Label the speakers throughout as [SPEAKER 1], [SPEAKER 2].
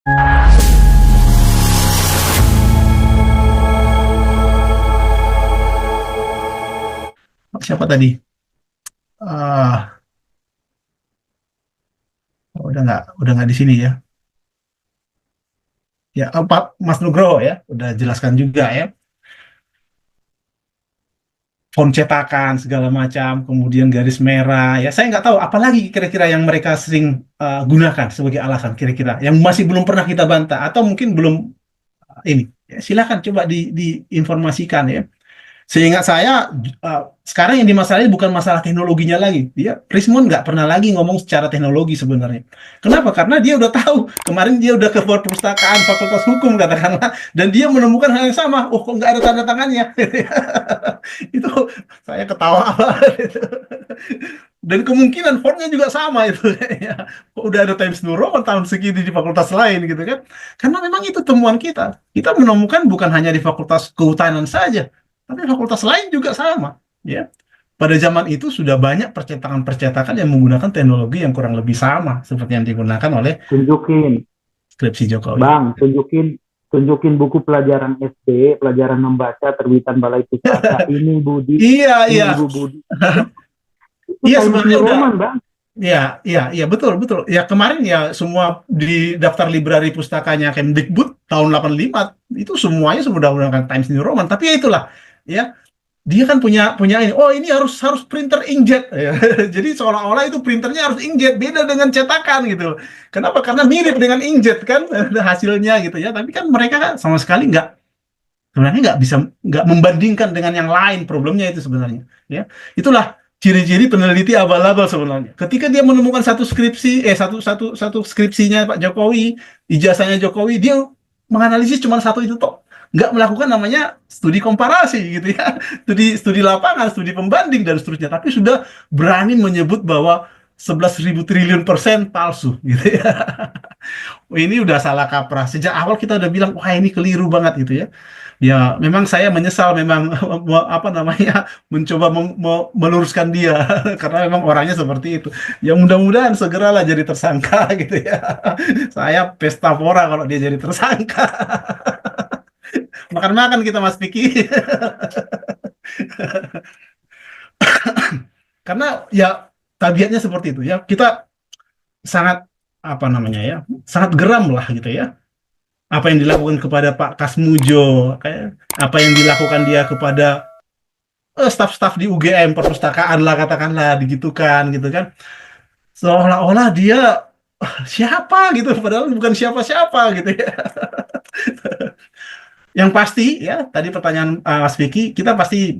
[SPEAKER 1] Siapa tadi? Ah, udah nggak di sini ya. Ya, Pak Mas Nugroho ya, udah jelaskan juga ya. Font cetakan segala macam, kemudian garis merah. Ya, saya nggak tahu apalagi kira-kira yang mereka sering gunakan sebagai alasan kira-kira yang masih belum pernah kita bantah atau mungkin belum ini. Ya, silakan coba diinformasikan ya. Seingat saya, sekarang yang dimasalahin bukan masalah teknologinya lagi. Rismon nggak pernah lagi ngomong secara teknologi sebenarnya. Kenapa? Karena dia udah tahu. Kemarin dia udah ke perpustakaan Fakultas Hukum katakanlah, dan dia menemukan hal yang sama. Oh, kok nggak ada tanda tangannya? Itu saya ketawa. Dan kemungkinan fontnya juga sama itu. Ya. Kok udah ada Times New Roman tahun segini di fakultas lain gitu kan? Karena memang itu temuan kita. Kita menemukan bukan hanya di Fakultas Kehutanan saja, tapi fakultas lain juga sama, ya. Pada zaman itu sudah banyak percetakan-percetakan yang menggunakan teknologi yang kurang lebih sama seperti yang digunakan oleh
[SPEAKER 2] Tunjukin,
[SPEAKER 1] skripsi Jokowi.
[SPEAKER 2] Bang, tunjukin buku pelajaran SD, pelajaran membaca terbitan Balai Pustaka. Ini Budi,
[SPEAKER 1] Iya,
[SPEAKER 2] ini
[SPEAKER 1] iya.
[SPEAKER 2] Ibu Budi. Itu
[SPEAKER 1] Iya
[SPEAKER 2] Times
[SPEAKER 1] sebenarnya
[SPEAKER 2] New
[SPEAKER 1] udah.
[SPEAKER 2] Roman, Bang.
[SPEAKER 1] Iya, iya, iya, betul, betul. Ya kemarin ya semua di daftar librari pustakanya Kemdikbud tahun 85 itu semuanya sudah menggunakan Times New Roman. Tapi ya itulah, ya dia kan punya punya ini. Oh, ini harus harus printer inkjet. Ya. Jadi seolah-olah itu printernya harus inkjet, beda dengan cetakan gitu. Kenapa? Karena mirip dengan inkjet kan hasilnya gitu ya. Tapi kan mereka kan sama sekali nggak, sebenarnya nggak membandingkan dengan yang lain. Problemnya itu sebenarnya. Ya, itulah ciri-ciri peneliti abal-abal sebenarnya. Ketika dia menemukan satu skripsi, satu skripsinya Pak Jokowi, ijazahnya Jokowi, dia menganalisis cuma satu itu toh, nggak melakukan namanya studi komparasi gitu ya, studi studi lapangan, studi pembanding dan seterusnya, tapi sudah berani menyebut bahwa 11.000 triliun% palsu gitu ya. Ini udah salah kaprah. Sejak awal kita udah bilang, wah ini keliru banget gitu ya. Ya, memang saya menyesal memang apa namanya mencoba meluruskan dia karena memang orangnya seperti itu. Ya mudah-mudahan segeralah jadi tersangka gitu ya. Saya pesta pora kalau dia jadi tersangka. Makan-makan kita Mas Piki. Karena ya tabiatnya seperti itu ya. Kita sangat apa namanya ya, sangat geram lah gitu ya. Apa yang dilakukan kepada Pak Kasmujo, kayak apa yang dilakukan dia kepada staf-staf di UGM perpustakaan lah katakanlah digitukan gitu kan. Seolah-olah dia siapa gitu, padahal bukan siapa-siapa gitu ya. Yang pasti ya, tadi pertanyaan Mas Vicky, kita pasti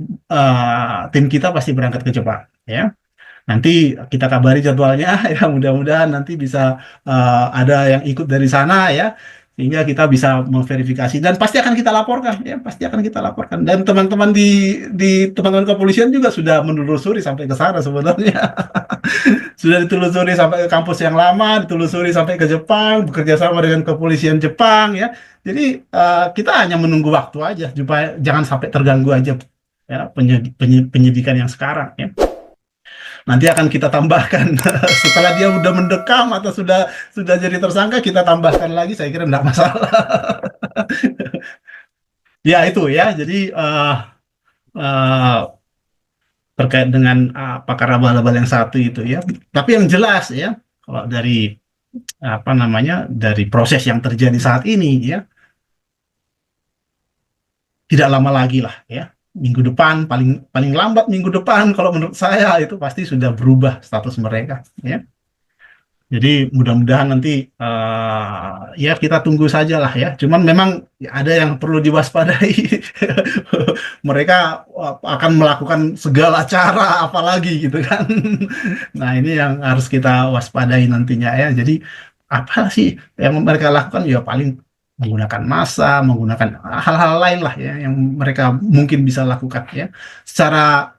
[SPEAKER 1] tim kita pasti berangkat ke Jepang ya. Nanti kita kabari jadwalnya ya, mudah-mudahan nanti bisa ada yang ikut dari sana ya, sehingga kita bisa memverifikasi dan pasti akan kita laporkan ya, pasti akan kita laporkan. Dan teman-teman di teman-teman kepolisian juga sudah menelusuri sampai ke sana sebenarnya. Sudah ditelusuri sampai ke kampus yang lama, ditelusuri sampai ke Jepang, bekerja sama dengan kepolisian Jepang ya. Jadi kita hanya menunggu waktu aja supaya jangan sampai terganggu aja ya penyidikan yang sekarang ya. Nanti akan kita tambahkan setelah dia udah mendekam atau sudah jadi tersangka, kita tambahkan lagi, saya kira tidak masalah. Ya itu ya, jadi uh, terkait dengan pakar abal-abal yang satu itu ya. Tapi yang jelas ya, kalau dari apa namanya, dari proses yang terjadi saat ini ya, tidak lama lagi lah ya. Minggu depan, paling paling lambat minggu depan, kalau menurut saya itu pasti sudah berubah status mereka ya. Jadi mudah-mudahan nanti ya kita tunggu saja lah ya. Cuman memang ya, ada yang perlu diwaspadai. Mereka akan melakukan segala cara apalagi gitu kan. Nah ini yang harus kita waspadai nantinya ya. Jadi apa sih yang mereka lakukan ya, paling menggunakan massa, menggunakan hal-hal lain lah ya yang mereka mungkin bisa lakukan ya. Secara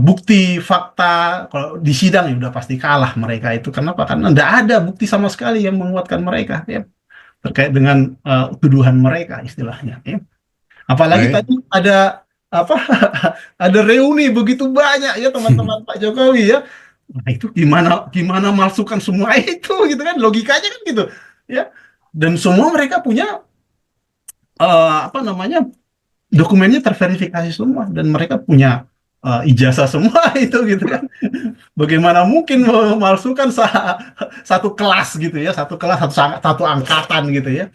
[SPEAKER 1] bukti fakta kalau di sidang ya udah pasti kalah mereka itu. Kenapa? Karena tidak ada bukti sama sekali yang menguatkan mereka ya terkait dengan tuduhan mereka istilahnya ya. Apalagi
[SPEAKER 3] Baik.
[SPEAKER 1] tadi ada apa ada reuni begitu banyak ya teman-teman Pak Jokowi ya. Nah itu gimana gimana masukkan semua itu gitu kan, logikanya kan gitu ya. Dan semua mereka punya apa namanya, dokumennya terverifikasi semua, dan mereka punya ijazah semua itu gitu kan. Bagaimana mungkin memalsukan satu kelas gitu ya, satu kelas, satu angkatan gitu ya.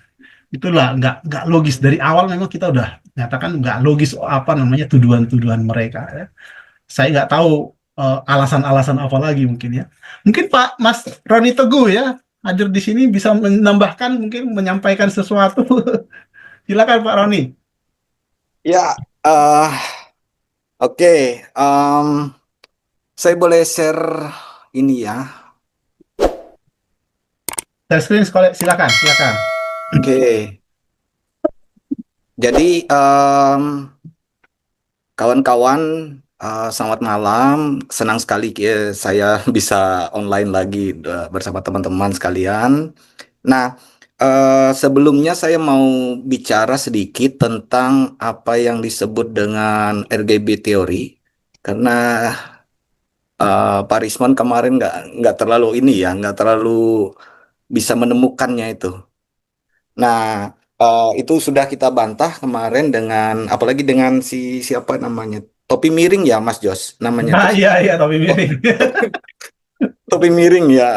[SPEAKER 1] Itulah nggak logis dari awal. Memang kita udah nyatakan nggak logis apa namanya tuduhan-tuduhan mereka ya. Saya nggak tahu alasan-alasan apa lagi mungkin ya. Mungkin Pak Mas Roni Teguh ya hadir di sini bisa menambahkan, mungkin menyampaikan sesuatu. Silakan Pak Roni.
[SPEAKER 3] Ya, oke. Saya boleh share ini ya.
[SPEAKER 1] Share screen, silakan, silakan.
[SPEAKER 3] Oke. Jadi, kawan-kawan, selamat malam. Senang sekali saya bisa online lagi bersama teman-teman sekalian. Nah, sebelumnya saya mau bicara sedikit tentang apa yang disebut dengan RGB teori, karena Pak Risman kemarin nggak terlalu ini ya, nggak terlalu bisa menemukannya itu. Nah, itu sudah kita bantah kemarin dengan, apalagi dengan siapa namanya, topi miring ya, Mas Jos, namanya
[SPEAKER 1] Nah,
[SPEAKER 3] tuh.
[SPEAKER 1] iya, iya, tapi
[SPEAKER 3] Oh,
[SPEAKER 1] miring.
[SPEAKER 3] topi miring ya.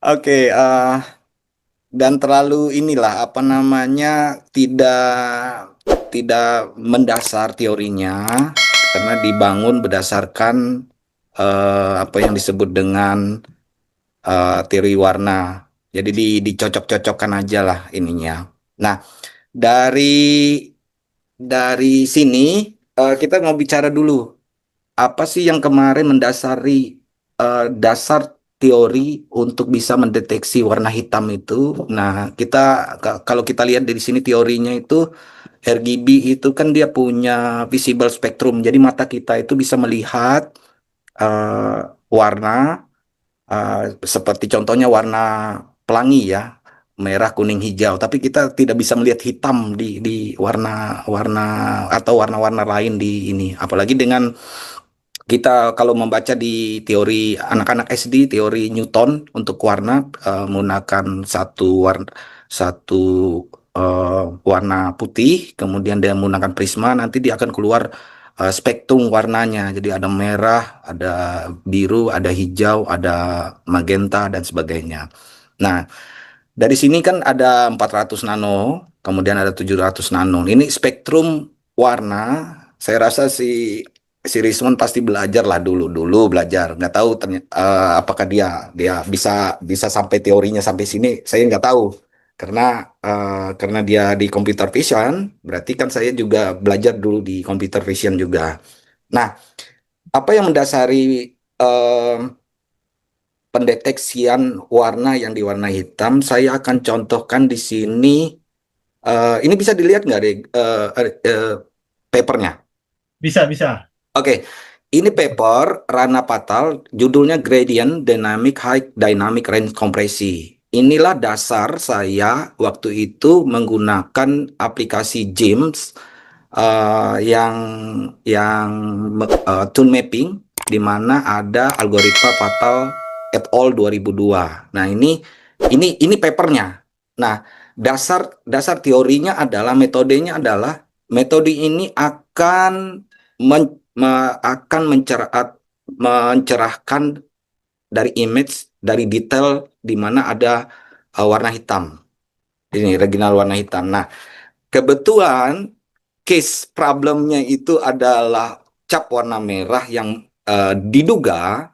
[SPEAKER 3] Oke. Dan terlalu inilah apa namanya, tidak mendasar teorinya, karena dibangun berdasarkan apa yang disebut dengan teori warna. Jadi dicocok-cocokkan aja lah ininya. Nah, dari sini kita mau bicara dulu apa sih yang kemarin mendasari dasar teori untuk bisa mendeteksi warna hitam itu. Nah, kalau kita lihat dari sini teorinya itu RGB itu kan dia punya visible spectrum. Jadi mata kita itu bisa melihat eh, warna seperti contohnya warna pelangi ya, merah, kuning, hijau. Tapi kita tidak bisa melihat hitam di warna-warna atau warna-warna lain di ini. Apalagi dengan kita kalau membaca di teori anak-anak SD, teori Newton untuk warna menggunakan satu warna putih, kemudian dia menggunakan prisma, nanti dia akan keluar spektrum warnanya. Jadi ada merah, ada biru, ada hijau, ada magenta dan sebagainya. Nah, dari sini kan ada 400 nano, kemudian ada 700 nano. Ini spektrum warna. Saya rasa si Rismon pasti belajar lah dulu belajar. Nggak tahu apakah dia bisa bisa sampai teorinya sampai sini. Saya nggak tahu karena dia di computer vision. Berarti kan saya juga belajar dulu di computer vision juga. Nah, apa yang mendasari eh, pendeteksian warna yang diwarnai hitam? Saya akan contohkan di sini. Ini bisa dilihat nggak deh papernya?
[SPEAKER 1] Bisa, bisa.
[SPEAKER 3] Oke, ini paper Rana Patal, judulnya Gradient Dynamic High Dynamic Range Kompresi. Inilah dasar saya waktu itu menggunakan aplikasi JIMS yang tune mapping, di mana ada algoritma Patal et al. 2002. Nah, ini papernya. Nah, dasar teorinya adalah metode ini akan mencerahkan dari image, dari detail di mana ada warna hitam. Ini regional warna hitam. Nah, kebetulan case problemnya itu adalah cap warna merah yang diduga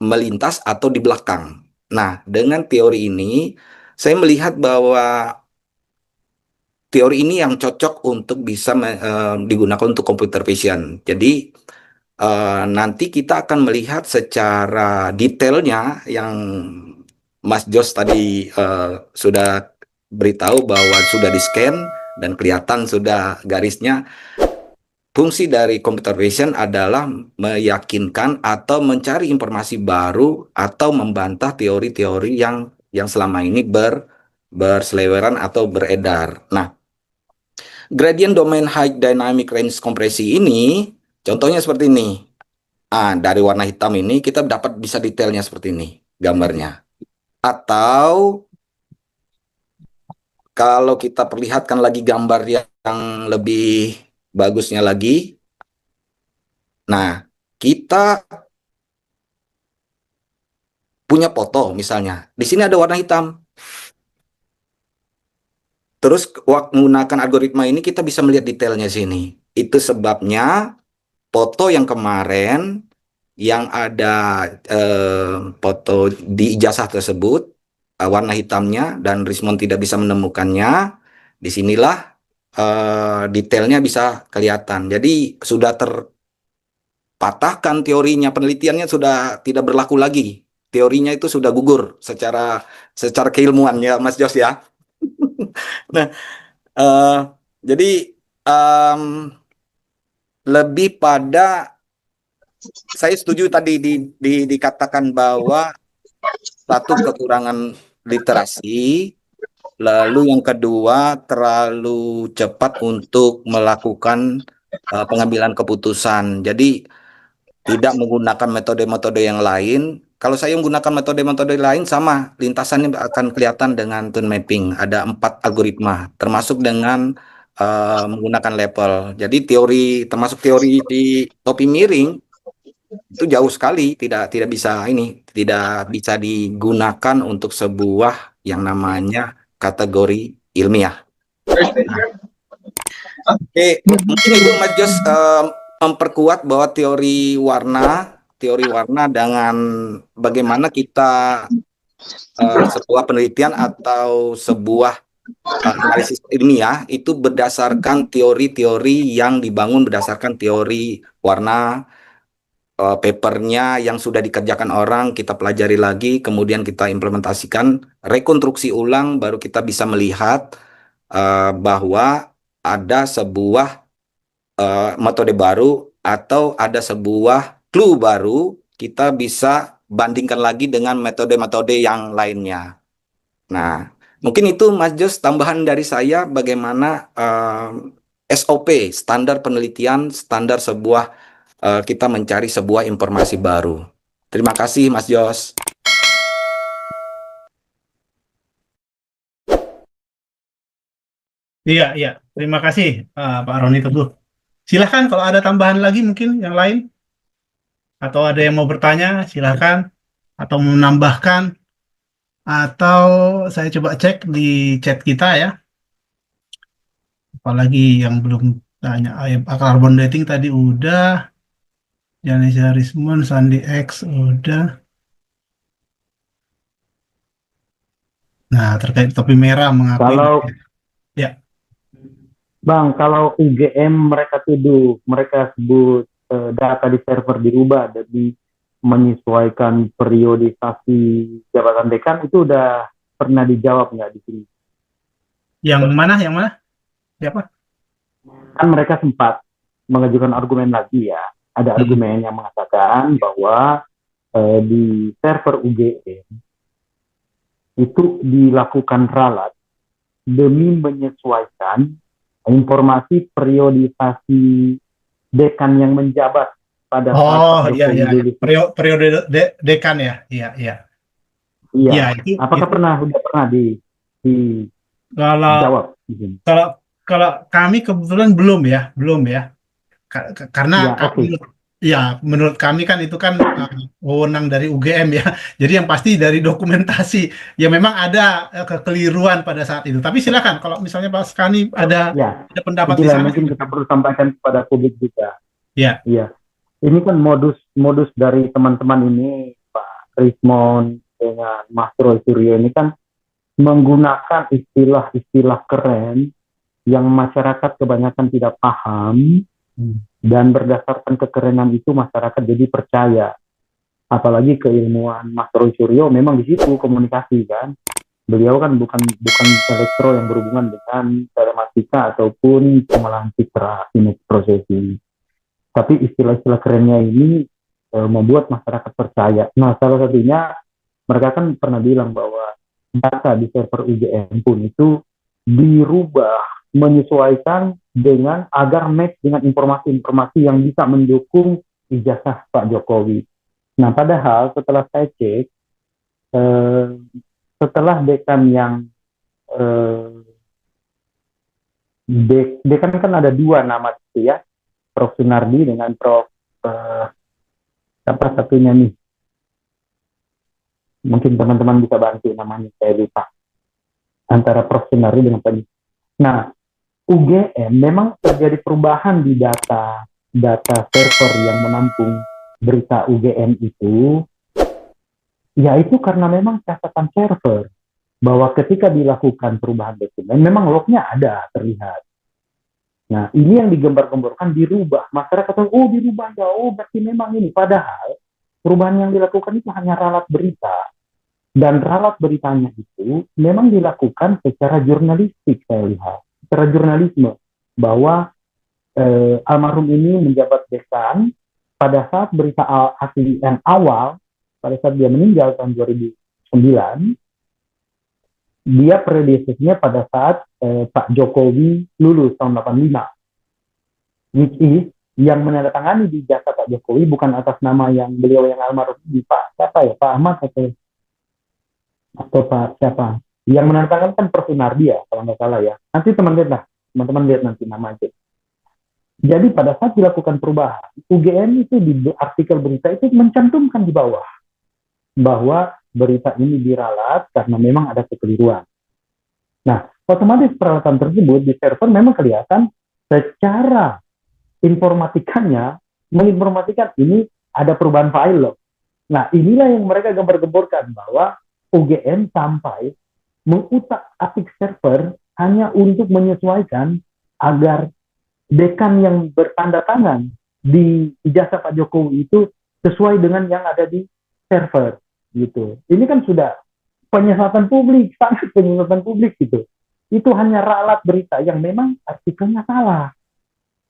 [SPEAKER 3] melintas atau di belakang. Nah, dengan teori ini, saya melihat bahwa teori ini yang cocok untuk bisa digunakan untuk computer vision. Jadi, nanti kita akan melihat secara detailnya yang Mas Jos tadi sudah beritahu bahwa sudah di-scan dan kelihatan sudah garisnya. Fungsi dari computer vision adalah meyakinkan atau mencari informasi baru atau membantah teori-teori yang selama ini berseliweran atau beredar. Nah, gradient domain high dynamic range kompresi ini contohnya seperti ini. Dari warna hitam ini kita dapat bisa detailnya seperti ini gambarnya. Atau kalau kita perlihatkan lagi gambar yang lebih bagusnya lagi. Nah, kita punya foto misalnya. Di sini ada warna hitam. Terus menggunakan algoritma ini kita bisa melihat detailnya sini. Itu sebabnya foto yang kemarin yang ada foto di ijazah tersebut warna hitamnya dan Rismond tidak bisa menemukannya. Disinilah detailnya bisa kelihatan. Jadi sudah terpatahkan teorinya, penelitiannya sudah tidak berlaku lagi. Teorinya itu sudah gugur secara keilmuan ya, Mas Jos ya. Nah, eh, jadi em, lebih pada saya setuju tadi dikatakan bahwa satu kekurangan literasi, lalu yang kedua terlalu cepat untuk melakukan pengambilan keputusan. Jadi tidak menggunakan metode-metode yang lain. Kalau saya menggunakan metode-metode lain sama, lintasannya akan kelihatan dengan tone mapping. Ada 4 algoritma, termasuk dengan menggunakan level. Jadi termasuk teori di topi miring itu jauh sekali, tidak bisa digunakan untuk sebuah yang namanya kategori ilmiah. Nah, oke, mungkin itu Mas Jos memperkuat bahwa teori warna dengan bagaimana kita sebuah penelitian atau sebuah analisis ilmiah itu berdasarkan teori-teori yang dibangun berdasarkan teori warna, papernya yang sudah dikerjakan orang kita pelajari lagi, kemudian kita implementasikan, rekonstruksi ulang, baru kita bisa melihat bahwa ada sebuah metode baru atau ada sebuah clue baru, kita bisa bandingkan lagi dengan metode-metode yang lainnya. Nah, mungkin itu Mas Jos tambahan dari saya bagaimana SOP, standar penelitian, standar sebuah kita mencari sebuah informasi baru. Terima kasih Mas Jos.
[SPEAKER 1] Iya, iya. Terima kasih Pak Roni Teguh. Silahkan kalau ada tambahan lagi mungkin yang lain atau ada yang mau bertanya, silahkan atau mau menambahkan atau saya coba cek di chat kita ya. Apalagi yang belum tanya, carbon dating tadi udah, Janisha Rismon, Sandi X udah. Nah, terkait topi merah mengakui.
[SPEAKER 2] Kalau
[SPEAKER 1] Ya,
[SPEAKER 2] Bang, kalau UGM mereka tuduh, mereka sebut data di server dirubah demi menyesuaikan periodisasi jabatan dekan, itu udah pernah dijawab nggak di sini?
[SPEAKER 1] yang mana? Yang mana? Siapa?
[SPEAKER 2] Kan mereka sempat mengajukan argumen lagi ya. Ada argumen yang mengatakan bahwa di server UGM itu dilakukan ralat demi menyesuaikan informasi periodisasi dekan yang menjabat pada saat
[SPEAKER 1] Oh,
[SPEAKER 2] Pak
[SPEAKER 1] iya,
[SPEAKER 2] Jokowi
[SPEAKER 1] iya, iya.
[SPEAKER 2] dulu.
[SPEAKER 1] Periode dekan ya. Iya, iya.
[SPEAKER 2] Iya.
[SPEAKER 1] Iya,
[SPEAKER 2] Apakah
[SPEAKER 1] itu
[SPEAKER 2] udah pernah
[SPEAKER 1] kalau
[SPEAKER 2] dijawab di sini?
[SPEAKER 1] kalau kalau kami kebetulan belum ya, belum ya. Karena
[SPEAKER 2] Iya, oke.
[SPEAKER 1] ya menurut kami kan itu kan wewenang dari UGM ya. Jadi yang pasti dari dokumentasi ya memang ada kekeliruan pada saat itu. Tapi silakan kalau misalnya Pak Skani
[SPEAKER 2] Ya,
[SPEAKER 1] ada pendapat di
[SPEAKER 2] itulah yang
[SPEAKER 1] sana
[SPEAKER 2] mungkin kita
[SPEAKER 1] silakan.
[SPEAKER 2] perlu sampaikan kepada publik juga.
[SPEAKER 1] Ya,
[SPEAKER 2] Iya. Ini kan modus dari teman-teman ini, Pak Rismon dengan Mas Roy Suryo ini kan menggunakan istilah-istilah keren yang masyarakat kebanyakan tidak paham, dan berdasarkan kekerenan itu masyarakat jadi percaya. Apalagi keilmuan Mas Roy Suryo memang di situ komunikasi kan. Beliau kan bukan elektro yang berhubungan dengan telematika ataupun pengolahan citra image processing. Tapi istilah-istilah kerennya ini membuat masyarakat percaya. Nah, salah satunya mereka kan pernah bilang bahwa data di server UGM pun itu dirubah menyesuaikan dengan agar match dengan informasi-informasi yang bisa mendukung ijazah Pak Jokowi. Nah, padahal setelah saya cek, setelah dekan yang dekan kan ada dua nama itu ya, Prof Sunardi dengan Prof apa satunya nih, mungkin teman-teman bisa bantu namanya, saya lupa, antara Prof Sunardi dengan Pak. Nah, UGM memang terjadi perubahan di data server yang menampung berita UGM itu, yaitu karena memang catatan server bahwa ketika dilakukan perubahan dokumen, memang lognya ada terlihat. Nah, ini yang digembar-gemborkan dirubah. Masyarakat tahu, oh dirubah ya, oh berarti memang ini. Padahal perubahan yang dilakukan itu hanya ralat berita. Dan ralat beritanya itu memang dilakukan secara jurnalistik, saya lihat. Secara jurnalisme. Bahwa almarhum ini menjabat dekan pada saat berita asli yang awal, pada saat dia meninggal tahun 2009, dia predecessornya pada saat Pak Jokowi lulus tahun 85, which is yang menandatangani di jasa Pak Jokowi bukan atas nama yang beliau yang almarhum di Pak siapa ya, Pak Ahmad atau Pak siapa, yang menandatangani kan Prof Sunardi ya kalau nggak salah ya, nanti teman-teman lihat nanti nama aja. Jadi pada saat dilakukan perubahan, UGM itu di artikel berita itu mencantumkan di bawah bahwa berita ini diralat karena memang ada kekeliruan. Nah, otomatis peralatan tersebut di server memang kelihatan secara informatikannya menginformasikan ini ada perubahan file loh. Nah, inilah yang mereka gembar-gemborkan bahwa UGM sampai mengutak-atik server hanya untuk menyesuaikan agar dekan yang bertanda tangan di ijazah Pak Jokowi itu sesuai dengan yang ada di server gitu. Ini kan sudah penyesatan publik, sangat penyesatan publik gitu. Itu hanya ralat berita yang memang artikelnya salah.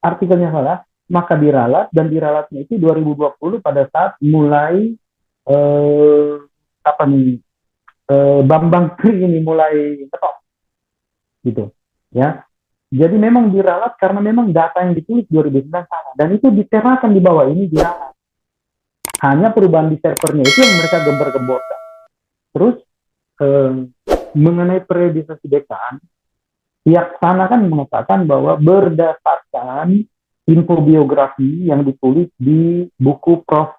[SPEAKER 2] Artikelnya salah, maka diralat, dan diralatnya itu 2020 pada saat mulai Bambang Tri ini mulai ngetop gitu ya. Jadi memang diralat karena memang data yang ditulis 2009 salah, dan itu diterakan di bawah ini diralat. Hanya perubahan di servernya itu yang mereka gembar-gemborkan. Terus mengenai periodisasi dekan, pihak sana kan mengatakan bahwa berdasarkan info biografi yang ditulis di buku Prof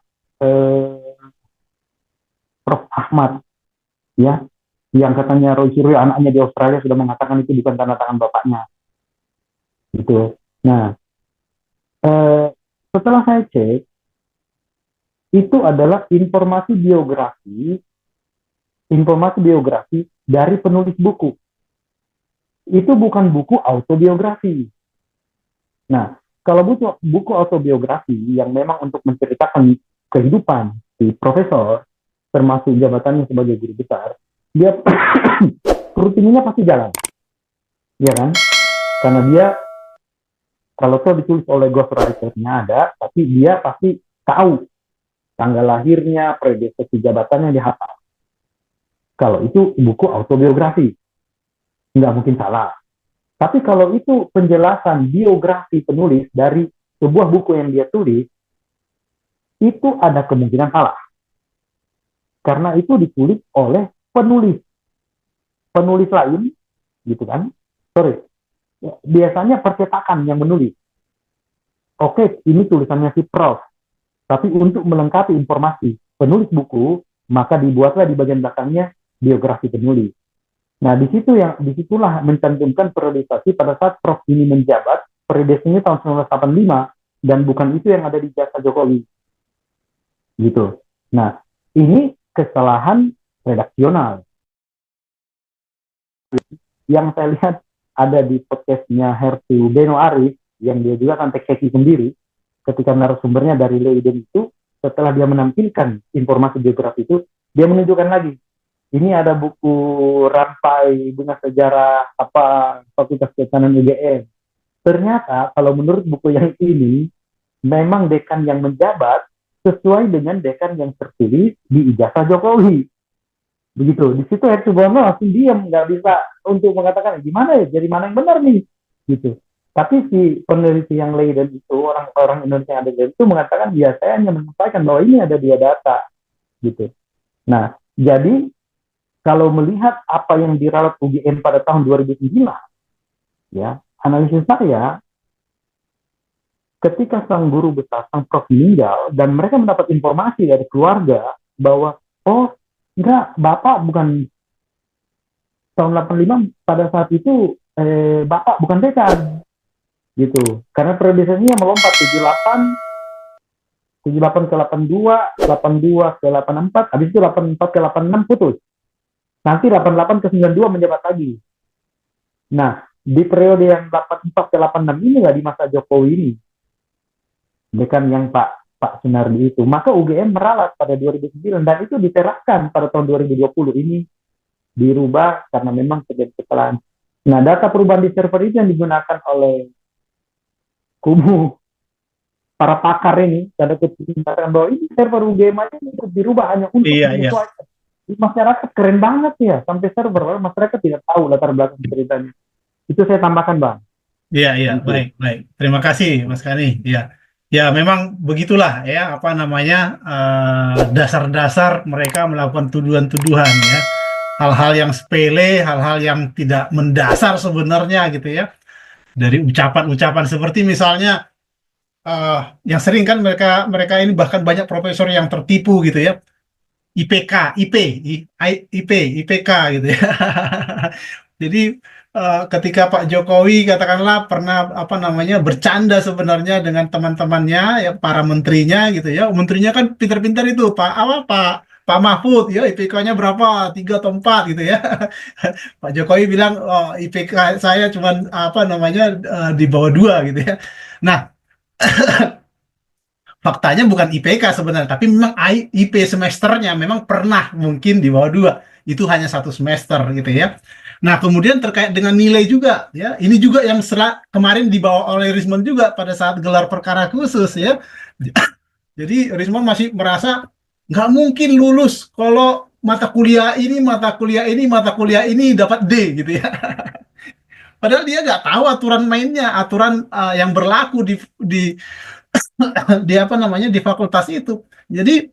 [SPEAKER 2] Ahmad, ya, yang katanya Roy Suryo anaknya di Australia sudah mengatakan itu bukan tanda tangan bapaknya, gitu. Nah, setelah saya cek, itu adalah informasi biografi dari penulis buku. Itu bukan buku autobiografi. Nah, kalau buku autobiografi yang memang untuk menceritakan kehidupan si profesor, termasuk jabatannya sebagai guru besar, dia rutinnya pasti jalan, ya kan? Karena dia kalau ditulis oleh ghostwriter-nya ada, tapi dia pasti tahu tanggal lahirnya, prediksi jabatannya dihafal. Kalau itu buku autobiografi, nggak mungkin salah. Tapi kalau itu penjelasan biografi penulis dari sebuah buku yang dia tulis, itu ada kemungkinan salah. Karena itu ditulis oleh penulis lain, gitu kan? Biasanya percetakan yang menulis. Oke, ini tulisannya si Prof. Tapi untuk melengkapi informasi penulis buku, maka dibuatlah di bagian belakangnya biografi penulis. Nah, disitulah mencantumkan periodisasi pada saat Prof ini menjabat, periodisasinya tahun 1985, dan bukan itu yang ada di jasa Jokowi. Gitu. Nah, ini kesalahan redaksional. Yang saya lihat ada di podcastnya Hertu Beno Arif, yang dia juga kan teki sendiri, ketika narasumbernya dari Leiden itu, setelah dia menampilkan informasi biografi itu, dia menunjukkan lagi, ini ada buku Rampai Bunga Sejarah Fakultas Kehutanan UGM. Ternyata kalau menurut buku yang ini, memang dekan yang menjabat sesuai dengan dekan yang tertulis di ijazah Jokowi. Begitu. Di situ Hertu Bono langsung diam, nggak bisa untuk mengatakan gimana ya, jadi mana yang benar nih, gitu. Tapi si peneliti yang Leiden itu, orang-orang Indonesia yang ada di itu mengatakan, ya saya hanya menyampaikan bahwa ini ada dua data, gitu. Nah, jadi kalau melihat apa yang diralat UGM pada tahun 2009, ya, analisis saya, ketika sang guru besar, sang prof meninggal, dan mereka mendapat informasi dari keluarga bahwa, oh enggak, bapak bukan tahun 85 pada saat itu, bapak bukan dekan, gitu. Karena periodisasinya melompat 78 ke 82, 82 ke 84, habis itu 84 ke 86 putus. Nanti 88 ke 92 menjabat lagi. Nah, di periode yang 84 ke 86 ini nggak di masa Jokowi ini, dekan yang Pak Sunardi itu, maka UGM meralat pada 2009 dan itu diterapkan pada tahun 2020 ini, dirubah karena memang terjadi kesalahan. Nah, data perubahan di server itu yang digunakan oleh kubu para pakar ini, tanda kutip mengatakan bahwa ini server UGM aja untuk dirubah hanya untuk menyesuaikan. Masyarakat keren banget ya, sampai server masyarakat tidak tahu latar belakang ceritanya. Itu saya tambahkan, Bang.
[SPEAKER 1] Iya, baik. Terima kasih, Mas Kani. Ya, memang begitulah ya, apa namanya, dasar-dasar mereka melakukan tuduhan-tuduhan ya. Hal-hal yang sepele, hal-hal yang tidak mendasar sebenarnya gitu ya. Dari ucapan-ucapan seperti misalnya, yang sering kan mereka ini bahkan banyak profesor yang tertipu gitu ya. IPK, IPK gitu ya. Jadi ketika Pak Jokowi katakanlah pernah apa namanya bercanda sebenarnya dengan teman-temannya ya, para menterinya gitu ya. Menterinya kan pintar-pintar itu, Pak Mahfud ya, IPK-nya berapa? 3 atau 4 gitu ya. Pak Jokowi bilang, oh, IPK saya cuman apa namanya di bawah 2 gitu ya. Nah, faktanya bukan IPK sebenarnya, tapi memang IP semesternya memang pernah mungkin di bawah 2. Itu hanya 1 semester gitu ya. Nah, kemudian terkait dengan nilai juga ya. Ini juga yang kemarin dibawa oleh Rismon juga pada saat gelar perkara khusus ya. Jadi Rismon masih merasa nggak mungkin lulus kalau mata kuliah ini, mata kuliah ini, mata kuliah ini dapat D gitu ya. Padahal dia nggak tahu aturan mainnya, aturan yang berlaku di apa namanya di fakultas itu. Jadi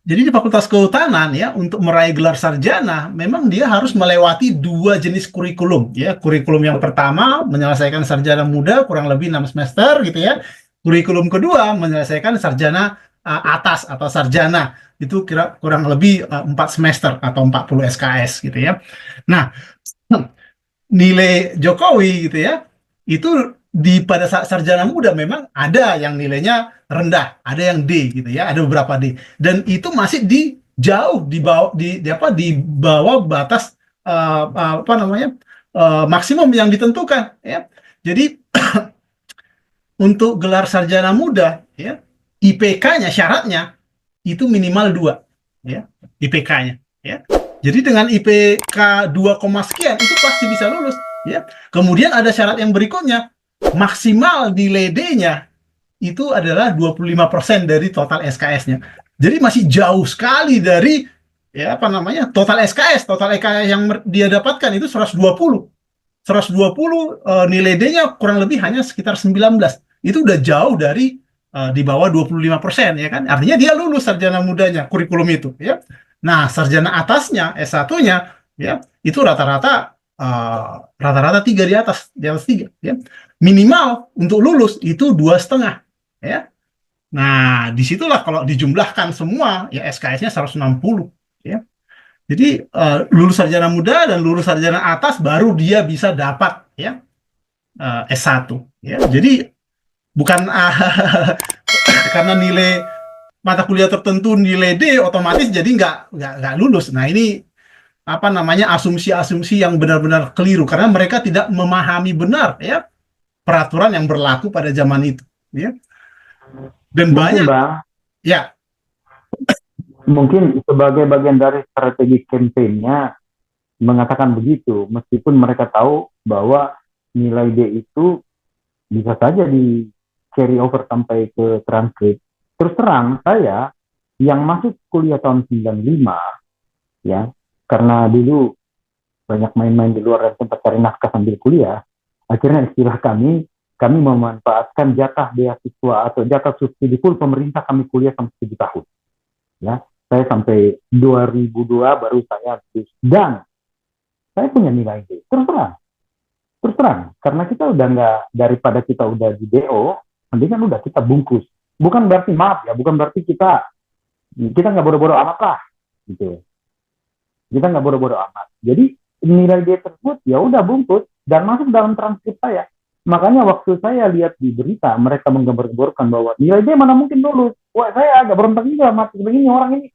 [SPEAKER 1] di Fakultas Kehutanan ya, untuk meraih gelar sarjana memang dia harus melewati 2 jenis kurikulum ya. Kurikulum yang pertama menyelesaikan sarjana muda kurang lebih 6 semester gitu ya. Kurikulum kedua menyelesaikan sarjana atas atau sarjana itu kurang lebih 4 semester atau 40 SKS gitu ya. Nah, nilai Jokowi gitu ya, itu pada saat sarjana muda memang ada yang nilainya rendah, ada yang D gitu ya, ada beberapa D, dan itu masih jauh di bawah di bawah batas apa namanya maksimum yang ditentukan ya. Jadi untuk gelar sarjana muda ya, IPK-nya syaratnya itu minimal 2 ya, IPK-nya ya. Jadi dengan IPK 2, sekian itu pasti bisa lulus ya. Kemudian ada syarat yang berikutnya, maksimal nilai D-nya itu adalah 25% dari total SKS-nya. Jadi masih jauh sekali dari ya apa namanya total SKS yang dia dapatkan itu 120 nilai D-nya kurang lebih hanya sekitar 19. Itu udah jauh dari di bawah 25% ya kan. Artinya dia lulus sarjana mudanya kurikulum itu ya. Nah, sarjana atasnya S1-nya ya itu rata-rata 3 di atas 3 ya. Minimal untuk lulus itu 2,5 ya. Nah, disitulah kalau dijumlahkan semua ya SKS-nya 160 ya. Jadi lulus sarjana muda dan lulus sarjana atas baru dia bisa dapat ya S1 ya. Jadi bukan karena nilai mata kuliah tertentu nilai D otomatis jadi nggak lulus. Nah, ini apa namanya asumsi-asumsi yang benar-benar keliru karena mereka tidak memahami benar ya peraturan yang berlaku pada zaman itu ya. Dan
[SPEAKER 2] Mungkin,
[SPEAKER 1] banyak
[SPEAKER 2] Bang,
[SPEAKER 1] ya.
[SPEAKER 2] mungkin sebagai bagian dari strategi kampanyenya mengatakan begitu, meskipun mereka tahu bahwa nilai D itu bisa saja di carry over sampai ke transkrip. Terus terang, saya yang masuk kuliah tahun 95, ya, karena dulu banyak main-main di luar dan sempat cari nafkah sambil kuliah, akhirnya istilah kami memanfaatkan jatah beasiswa atau jatah subsidi full pemerintah kami kuliah sampai 7 tahun. Ya, saya sampai 2002 baru saya habis dan saya punya nilai D. Terus terang, Terus terang, karena kita udah nggak, daripada kita udah di DO, mendingan udah kita bungkus. Bukan berarti, maaf ya, bukan berarti kita nggak bodoh-bodoh amat lah, gitu. Kita nggak bodoh-bodoh amat. Jadi nilai D tersebut ya udah bungkus dan masuk dalam transkrip saya. Makanya waktu saya lihat di berita mereka menggembar-gemborkan bahwa nilai D mana mungkin lulus. Wah, saya agak berontak juga mati begini orang ini.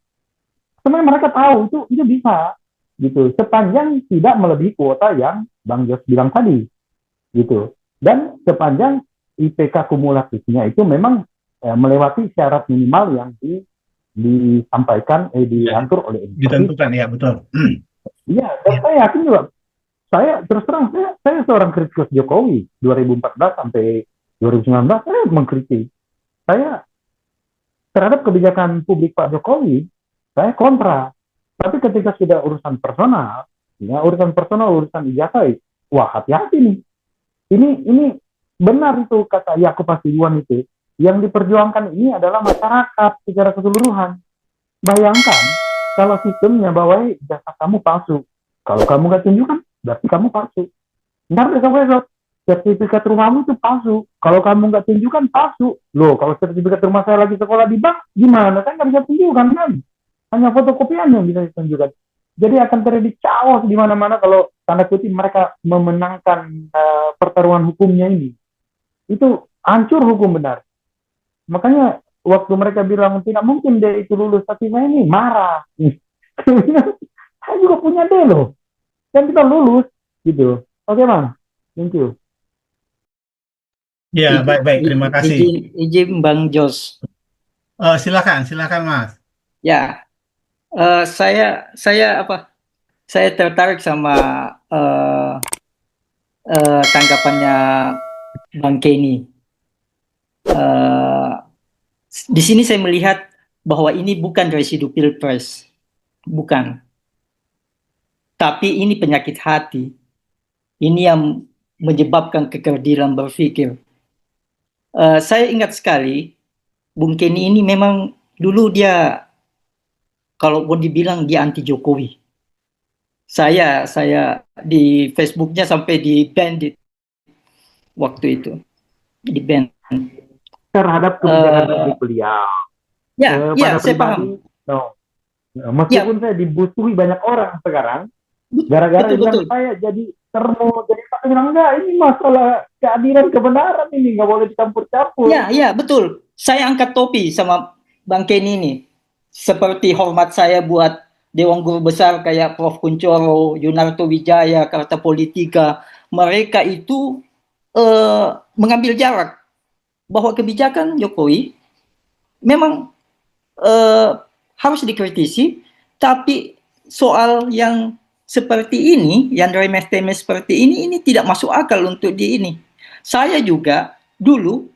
[SPEAKER 2] Sebenarnya mereka tahu itu bisa gitu. Sepanjang tidak melebihi kuota yang Bang Jos bilang tadi gitu. Dan sepanjang IPK kumulatifnya itu memang melewati syarat minimal yang disampaikan diatur oleh
[SPEAKER 1] ditentukan ya, betul.
[SPEAKER 2] Iya, dan saya yakin juga, saya terus terang, saya seorang kritikus Jokowi 2014 sampai 2019 saya mengkritik. Saya terhadap kebijakan publik Pak Jokowi, saya kontra. Tapi ketika sudah urusan personal, urusan ijazah, wah hati-hati nih. Ini benar itu kata Yakub Hasibuan itu. Yang diperjuangkan ini adalah masyarakat secara keseluruhan. Bayangkan kalau sistemnya bahwa ijazah kamu palsu. Kalau kamu nggak tunjukkan, berarti kamu palsu. Ntar besok-besok, sertifikat rumahmu itu palsu. Kalau kamu nggak tunjukkan, palsu. Loh, kalau sertifikat rumah saya lagi sekolah di bank, gimana? Saya nggak bisa tunjukkan kan? Hanya fotokopian yang bisa ditunjukkan. Jadi akan terjadi chaos di mana-mana kalau tanda kutip mereka memenangkan pertarungan hukumnya ini. Itu hancur hukum benar. Makanya waktu mereka bilang tidak mungkin dia itu lulus, tapi saya ini marah. Saya juga punya D loh. Dan kita lulus gitu. Oke, Bang. Thank you.
[SPEAKER 1] Ya, baik. Terima kasih.
[SPEAKER 4] Izin Bang Jos.
[SPEAKER 1] Silakan Mas.
[SPEAKER 4] Ya, saya tertarik sama tanggapannya Bang Kenny. Di sini saya melihat bahwa ini bukan residu pilpres, bukan. Tapi ini penyakit hati. Ini yang menyebabkan kekerdilan berpikir. Saya ingat sekali, Bung Kenny ini memang dulu dia, kalau mau dibilang dia anti Jokowi. Saya di Facebooknya sampai di ban waktu itu, di ban.
[SPEAKER 2] Terhadap kebijakan publik beliau.
[SPEAKER 4] Ya, saya paham.
[SPEAKER 2] No. Meskipun saya dibutuhi banyak orang sekarang, gara-gara bilang saya jadi jadi saya bilang enggak, ini masalah keadilan kebenaran ini, nggak boleh dicampur-campur.
[SPEAKER 4] Ya, betul. Saya angkat topi sama Bang Kenny ini. Seperti hormat saya buat Dewan Guru Besar kayak Prof. Kunchoro, Yunarto Wijaya, Carta Politika. Mereka itu mengambil jarak bahwa kebijakan Jokowi memang harus dikritisi, tapi soal yang seperti ini, yang remeh-temeh seperti ini tidak masuk akal untuk ini. Saya juga dulu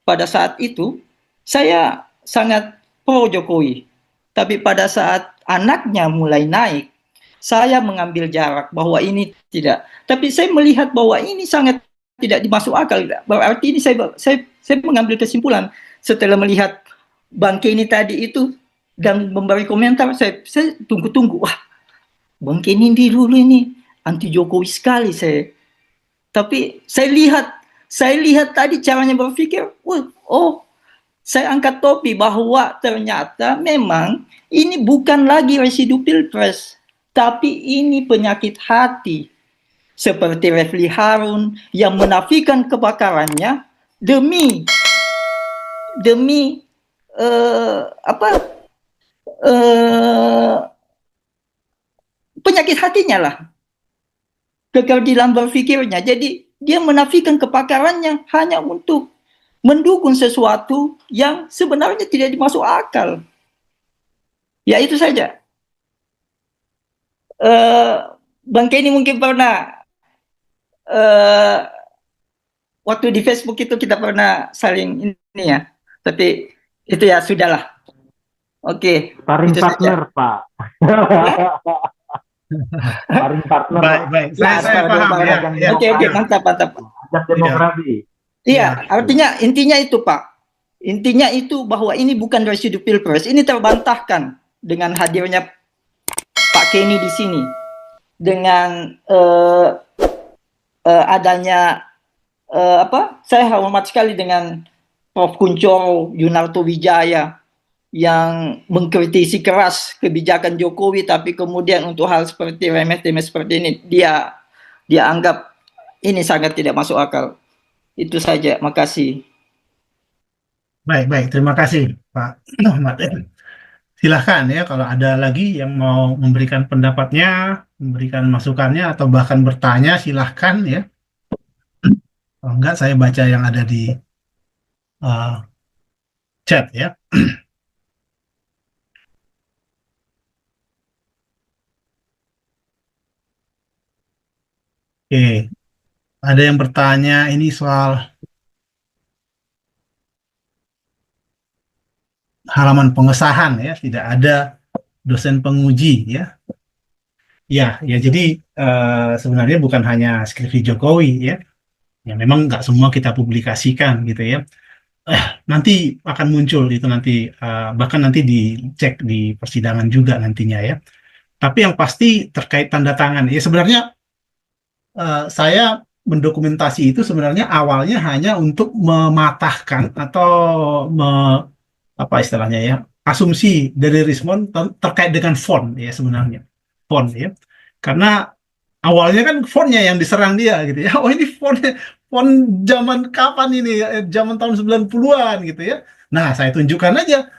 [SPEAKER 4] pada saat itu saya sangat pro Jokowi, tapi pada saat anaknya mulai naik, saya mengambil jarak bahwa ini tidak. Tapi saya melihat bahwa ini sangat tidak dimasuk akal. Berarti ini saya mengambil kesimpulan setelah melihat Bang Kenny tadi itu dan memberi komentar, saya tunggu-tunggu. Wah, Bang Kenny dulu ini anti Jokowi sekali saya. Tapi saya lihat tadi caranya berpikir, saya angkat topi bahwa ternyata memang ini bukan lagi residu pilpres, tapi ini penyakit hati. Seperti Refli Harun yang menafikan kebakarannya demi penyakit hatinya lah, kekerdilan berpikirnya. Jadi dia menafikan kebakarannya hanya untuk mendukung sesuatu yang sebenarnya tidak dimasuk akal. Ya itu saja. Bang Kenny mungkin pernah waktu di Facebook itu kita pernah saling ini ya, tapi itu ya sudahlah. Oke.
[SPEAKER 2] Sparring partner, Pak. Sparring partner.
[SPEAKER 1] Baik. Saya paham ya.
[SPEAKER 4] Oke, mantap.
[SPEAKER 2] Demokrasi.
[SPEAKER 4] Iya, artinya intinya itu, Pak. Intinya itu bahwa ini bukan residu pilpres. Ini terbantahkan dengan hadirnya Pak Kenny di sini. Dengan adanya saya hormat sekali dengan Prof. Kuncoro Yunarto Wijaya yang mengkritisi keras kebijakan Jokowi, tapi kemudian untuk hal seperti remeh-temeh seperti ini dia anggap ini sangat tidak masuk akal. Itu saja, makasih.
[SPEAKER 1] Baik, terima kasih Pak Ahmad. Silahkan ya kalau ada lagi yang mau memberikan pendapatnya, memberikan masukannya atau bahkan bertanya, silahkan ya. Kalau enggak saya baca yang ada di uh, chat ya. Oke, ada yang bertanya ini soal halaman pengesahan ya, tidak ada dosen penguji ya. Ya, jadi sebenarnya bukan hanya skripsi Jokowi ya, yang memang nggak semua kita publikasikan gitu ya. Nanti akan muncul itu nanti, bahkan nanti dicek di persidangan juga nantinya ya. Tapi yang pasti terkait tanda tangan, ya sebenarnya saya mendokumentasi itu sebenarnya awalnya hanya untuk mematahkan atau apa istilahnya ya, asumsi dari Rismond terkait dengan font ya sebenarnya, font ya, karena awalnya kan fontnya yang diserang dia gitu ya. Oh ini font zaman kapan ini ya? Zaman tahun 90-an gitu ya. Nah, saya tunjukkan aja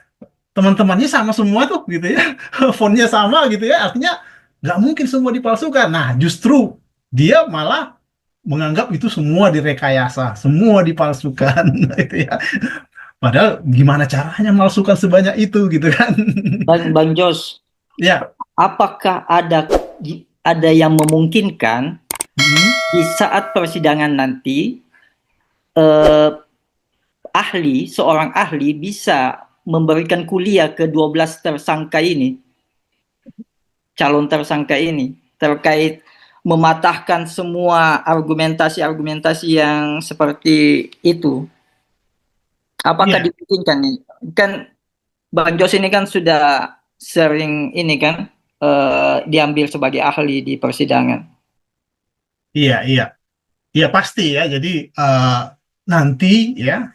[SPEAKER 1] teman-temannya sama semua tuh gitu ya. Fontnya sama gitu ya. Artinya nggak mungkin semua dipalsukan. Nah, justru dia malah menganggap itu semua direkayasa, semua dipalsukan gitu ya. Padahal gimana caranya malsukan sebanyak itu gitu kan.
[SPEAKER 4] Bang Jos,
[SPEAKER 1] Ya.
[SPEAKER 4] apakah ada yang memungkinkan di saat persidangan nanti seorang ahli bisa memberikan kuliah ke 12 tersangka ini, calon tersangka ini, terkait mematahkan semua argumentasi-argumentasi yang seperti itu? Apakah
[SPEAKER 1] Iya,
[SPEAKER 4] dimungkinkan nih? Kan Bang Jos ini kan sudah sering ini kan diambil sebagai ahli di persidangan.
[SPEAKER 1] iya. Iya pasti ya. Jadi nanti ya,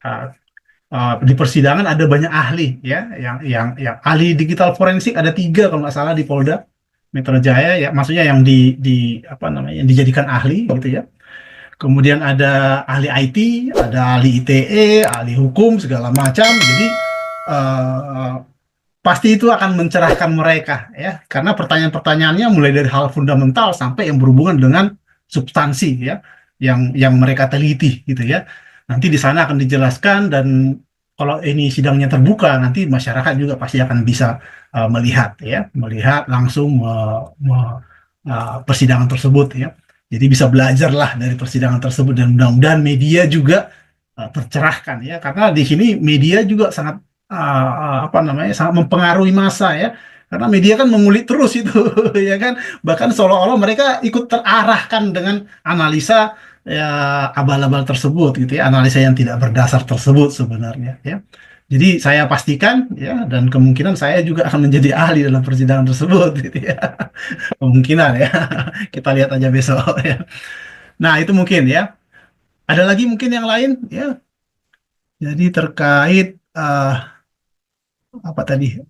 [SPEAKER 1] uh, di persidangan ada banyak ahli ya, yang ahli digital forensik ada 3 kalau nggak salah di Polda Metro Jaya ya, maksudnya yang di apa namanya, yang dijadikan ahli gitu ya. Kemudian ada ahli IT, ada ahli ITE, ahli hukum segala macam. Jadi uh, pasti itu akan mencerahkan mereka ya, karena pertanyaan-pertanyaannya mulai dari hal fundamental sampai yang berhubungan dengan substansi ya, yang mereka teliti gitu ya. Nanti di sana akan dijelaskan, dan kalau ini sidangnya terbuka nanti masyarakat juga pasti akan bisa melihat langsung persidangan tersebut ya. Jadi bisa belajar lah dari persidangan tersebut, dan mudah-mudahan media juga tercerahkan ya, karena di sini media juga sangat apa namanya, sangat mempengaruhi massa ya, karena media kan mengulik terus itu ya kan, bahkan seolah-olah mereka ikut terarahkan dengan analisa ya abal-abal tersebut gitu ya, analisa yang tidak berdasar tersebut sebenarnya ya. Jadi saya pastikan ya, dan kemungkinan saya juga akan menjadi ahli dalam persidangan tersebut gitu ya. Kemungkinan ya. Kita lihat aja besok ya. Nah, itu mungkin ya. Ada lagi mungkin yang lain ya. Jadi terkait apa tadi,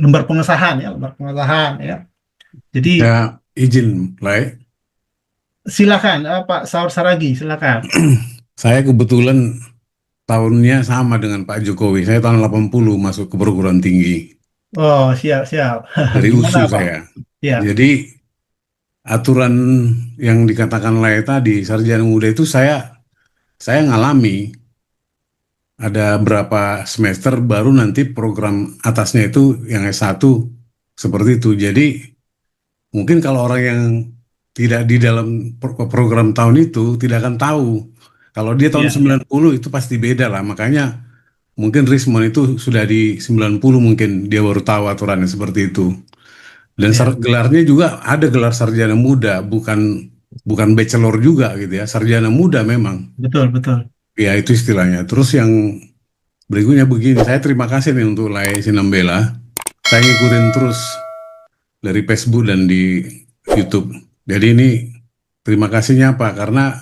[SPEAKER 1] lembar pengesahan ya, lembar pengesahan ya. Jadi
[SPEAKER 5] Ya, izin, Lai.
[SPEAKER 1] silakan Pak Saur Saragi, silakan.
[SPEAKER 5] Saya kebetulan tahunnya sama dengan Pak Jokowi. Saya tahun 80 masuk ke perguruan tinggi.
[SPEAKER 1] Oh, siap.
[SPEAKER 5] Dari
[SPEAKER 1] Gimana
[SPEAKER 5] USU
[SPEAKER 1] Pak?
[SPEAKER 5] saya.
[SPEAKER 1] Ya,
[SPEAKER 5] Jadi aturan yang dikatakan Lai tadi, sarjana muda itu saya ngalami. Ada berapa semester baru nanti program atasnya itu yang S1 seperti itu. Jadi mungkin kalau orang yang tidak di dalam program tahun itu tidak akan tahu. Kalau dia tahun
[SPEAKER 1] ya,
[SPEAKER 5] 90 itu pasti beda lah. Makanya mungkin Rismon itu sudah di 90 mungkin dia baru tahu aturannya seperti itu. Dan
[SPEAKER 1] ya.
[SPEAKER 5] gelarnya juga ada gelar sarjana muda, bukan bachelor juga gitu ya. Sarjana muda memang.
[SPEAKER 1] Betul.
[SPEAKER 5] Ya itu istilahnya. Terus yang berikutnya begini, saya terima kasih nih untuk Lai Sinambela. Saya ngikutin terus dari Facebook dan di YouTube. Jadi ini Terima kasihnya apa? Karena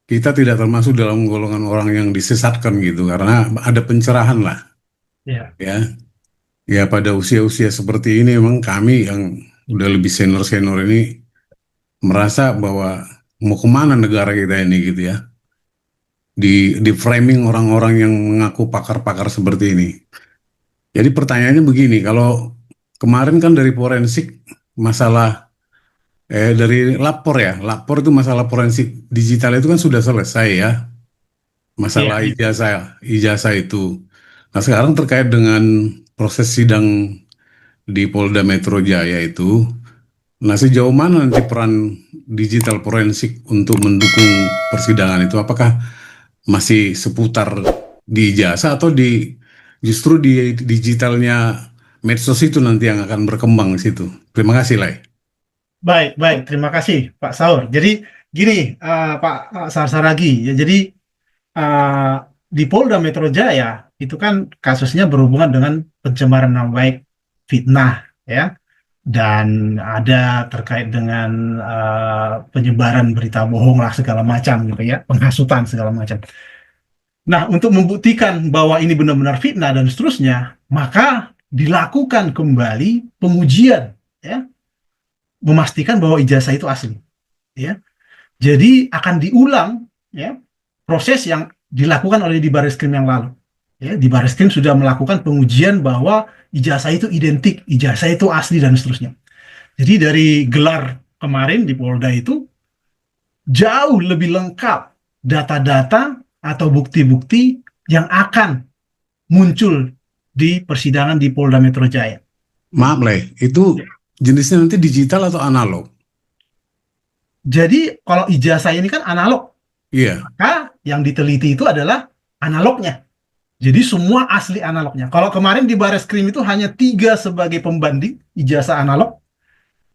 [SPEAKER 5] kita tidak termasuk dalam golongan orang yang disesatkan gitu, karena ada pencerahan lah,
[SPEAKER 1] Ya.
[SPEAKER 5] ya. Ya pada usia-usia seperti ini memang kami yang udah lebih senior-senior ini merasa bahwa mau kemana negara kita ini gitu ya. Di framing orang-orang yang mengaku pakar-pakar seperti ini. Jadi pertanyaannya begini, kalau kemarin kan dari forensik masalah dari lapor ya, lapor itu masalah forensik digital itu kan sudah selesai ya, masalah
[SPEAKER 1] Iya.
[SPEAKER 5] ijazah itu. Nah sekarang terkait dengan proses sidang di Polda Metro Jaya itu, nah sejauh mana nanti peran digital forensik untuk mendukung persidangan itu? Apakah masih seputar di ijazah atau justru di digitalnya medsos itu nanti yang akan berkembang di situ? Terima kasih, Lai.
[SPEAKER 1] Baik, terima kasih Pak Saur. Jadi gini, Pak Sarsaragi, ya jadi di Polda Metro Jaya itu kan kasusnya berhubungan dengan pencemaran nama baik, fitnah, ya, dan ada terkait dengan penyebaran berita bohong lah segala macam gitu ya, penghasutan segala macam. Nah, untuk membuktikan bahwa ini benar-benar fitnah dan seterusnya, maka dilakukan kembali pengujian, ya, memastikan bahwa ijazah itu asli, ya. Jadi akan diulang, ya, proses yang dilakukan oleh di Bareskrim yang lalu. Ya, di Bareskrim sudah melakukan pengujian bahwa ijazah itu identik, ijazah itu asli dan seterusnya. Jadi dari gelar kemarin di Polda itu jauh lebih lengkap data-data atau bukti-bukti yang akan muncul di persidangan di Polda Metro Jaya.
[SPEAKER 5] Maaf, Lai, itu jenisnya nanti digital atau analog?
[SPEAKER 1] Jadi kalau ijazah ini kan analog,
[SPEAKER 5] Iya.
[SPEAKER 1] maka yang diteliti itu adalah analognya. Jadi semua asli analognya. Kalau kemarin di Bareskrim itu hanya 3 sebagai pembanding ijazah analog,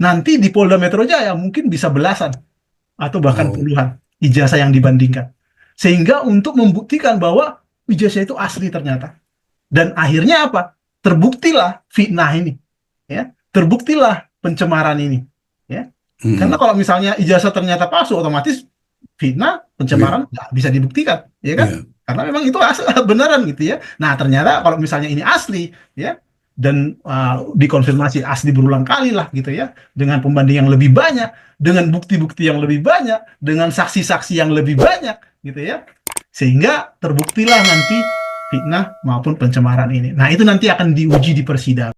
[SPEAKER 1] nanti di Polda Metro Jaya mungkin bisa belasan atau bahkan
[SPEAKER 5] Oh.
[SPEAKER 1] puluhan ijazah yang dibandingkan. Sehingga untuk membuktikan bahwa ijazah itu asli ternyata. Dan akhirnya apa? Terbuktilah fitnah ini, ya. Terbuktilah pencemaran ini, ya. Karena kalau misalnya ijazah ternyata palsu, otomatis fitnah, pencemaran nggak bisa dibuktikan, ya kan?
[SPEAKER 5] Iya.
[SPEAKER 1] Karena memang itu beneran gitu ya. Nah, ternyata kalau misalnya ini asli, ya, dan dikonfirmasi asli berulang kali lah gitu ya, dengan pembanding yang lebih banyak, dengan bukti-bukti yang lebih banyak, dengan saksi-saksi yang lebih banyak, gitu ya, sehingga terbuktilah nanti fitnah maupun pencemaran ini. Nah, itu nanti akan diuji di persidangan.